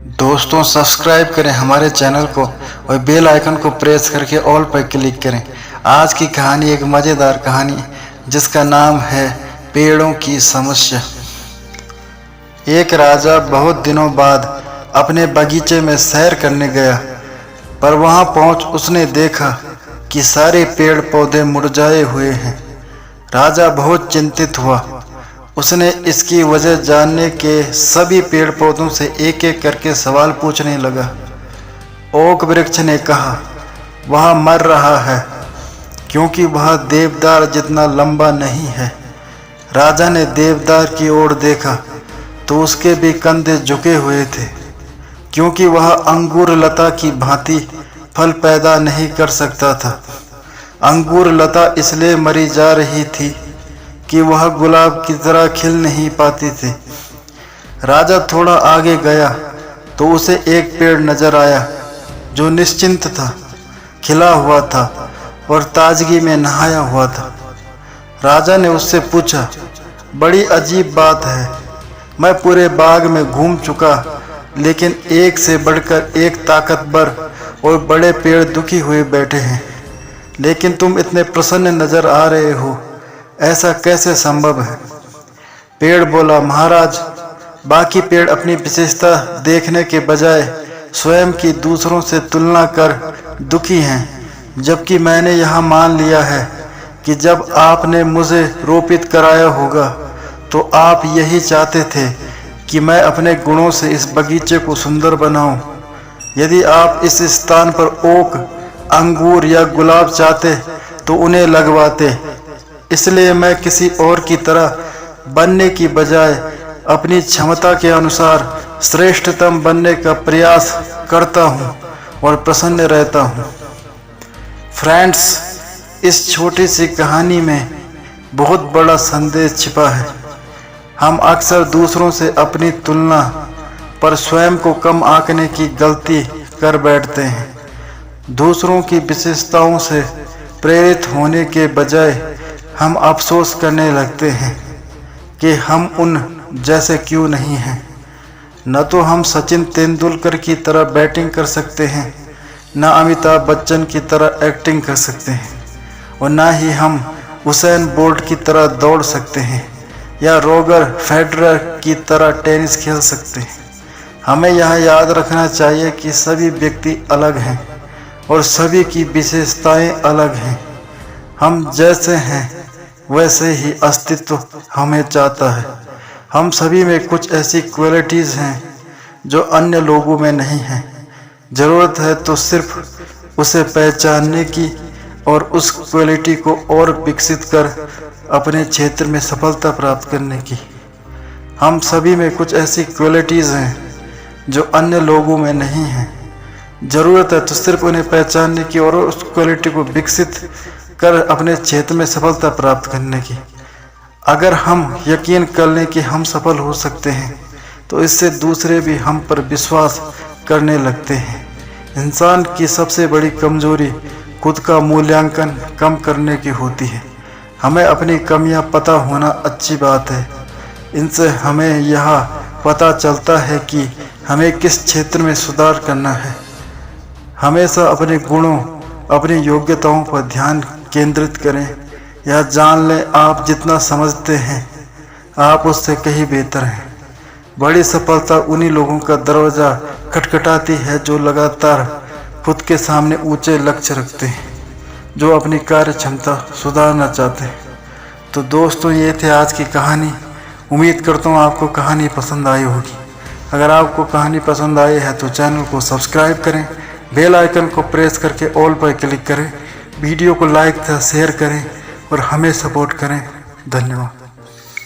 दोस्तों सब्सक्राइब करें हमारे चैनल को और बेल आइकन को प्रेस करके ऑल पर क्लिक करें। आज की कहानी एक मज़ेदार कहानी जिसका नाम है पेड़ों की समस्या। एक राजा बहुत दिनों बाद अपने बगीचे में सैर करने गया, पर वहां पहुंच उसने देखा कि सारे पेड़ पौधे मुरझाए हुए हैं। राजा बहुत चिंतित हुआ। उसने इसकी वजह जानने के सभी पेड़ पौधों से एक एक करके सवाल पूछने लगा। ओक वृक्ष ने कहा, वह मर रहा है क्योंकि वह देवदार जितना लंबा नहीं है। राजा ने देवदार की ओर देखा तो उसके भी कंधे झुके हुए थे, क्योंकि वह अंगूर लता की भांति फल पैदा नहीं कर सकता था। अंगूर लता इसलिए मरी जा रही थी कि वह गुलाब की तरह खिल नहीं पाती थी। राजा थोड़ा आगे गया तो उसे एक पेड़ नजर आया जो निश्चिंत था, खिला हुआ था और ताजगी में नहाया हुआ था। राजा ने उससे पूछा, बड़ी अजीब बात है, मैं पूरे बाग में घूम चुका, लेकिन एक से बढ़कर एक ताकतवर और बड़े पेड़ दुखी हुए बैठे हैं, लेकिन तुम इतने प्रसन्न नजर आ रहे हो, ऐसा कैसे संभव है? पेड़ बोला, महाराज, बाकी पेड़ अपनी विशेषता देखने के बजाय स्वयं की दूसरों से तुलना कर दुखी हैं, जबकि मैंने यह मान लिया है कि जब आपने मुझे रोपित कराया होगा तो आप यही चाहते थे कि मैं अपने गुणों से इस बगीचे को सुंदर बनाऊं। यदि आप इस स्थान पर ओक, अंगूर या गुलाब चाहते तो उन्हें लगवाते। इसलिए मैं किसी और की तरह बनने की बजाय अपनी क्षमता के अनुसार श्रेष्ठतम बनने का प्रयास करता हूँ और प्रसन्न रहता हूँ। फ्रेंड्स, इस छोटी सी कहानी में बहुत बड़ा संदेश छिपा है। हम अक्सर दूसरों से अपनी तुलना पर स्वयं को कम आंकने की गलती कर बैठते हैं। दूसरों की विशेषताओं से प्रेरित होने के बजाय हम अफसोस करने लगते हैं कि हम उन जैसे क्यों नहीं हैं। न तो हम सचिन तेंदुलकर की तरह बैटिंग कर सकते हैं, न अमिताभ बच्चन की तरह एक्टिंग कर सकते हैं, और न ही हम उसेन बोल्ट की तरह दौड़ सकते हैं या रोगर फेडरर की तरह टेनिस खेल सकते हैं। हमें यह याद रखना चाहिए कि सभी व्यक्ति अलग हैं और सभी की विशेषताएं अलग हैं। हम जैसे हैं वैसे ही अस्तित्व हमें चाहता है। हम सभी में कुछ ऐसी क्वालिटीज़ हैं जो अन्य लोगों में नहीं हैं। ज़रूरत है तो सिर्फ उसे पहचानने की और उस क्वालिटी को और विकसित कर अपने क्षेत्र में सफलता प्राप्त करने की। हम सभी में कुछ ऐसी क्वालिटीज़ हैं जो अन्य लोगों में नहीं हैं। ज़रूरत है तो सिर्फ उन्हें पहचानने की और उस क्वालिटी को विकसित कर अपने क्षेत्र में सफलता प्राप्त करने की। अगर हम यकीन कर लें कि हम सफल हो सकते हैं तो इससे दूसरे भी हम पर विश्वास करने लगते हैं। इंसान की सबसे बड़ी कमजोरी खुद का मूल्यांकन कम करने की होती है। हमें अपनी कमियां पता होना अच्छी बात है। इनसे हमें यह पता चलता है कि हमें किस क्षेत्र में सुधार करना है। हमेशा अपने गुणों, अपनी योग्यताओं पर ध्यान केंद्रित करें। यह जान लें, आप जितना समझते हैं आप उससे कहीं बेहतर हैं। बड़ी सफलता उन्हीं लोगों का दरवाज़ा खटखटाती है जो लगातार खुद के सामने ऊंचे लक्ष्य रखते हैं, जो अपनी कार्य क्षमता सुधारना चाहते हैं। तो दोस्तों, ये थे आज की कहानी। उम्मीद करता हूँ आपको कहानी पसंद आई होगी। अगर आपको कहानी पसंद आई है तो चैनल को सब्सक्राइब करें, बेल आइकन को प्रेस करके ऑल पर क्लिक करें, वीडियो को लाइक तथा शेयर करें और हमें सपोर्ट करें। धन्यवाद।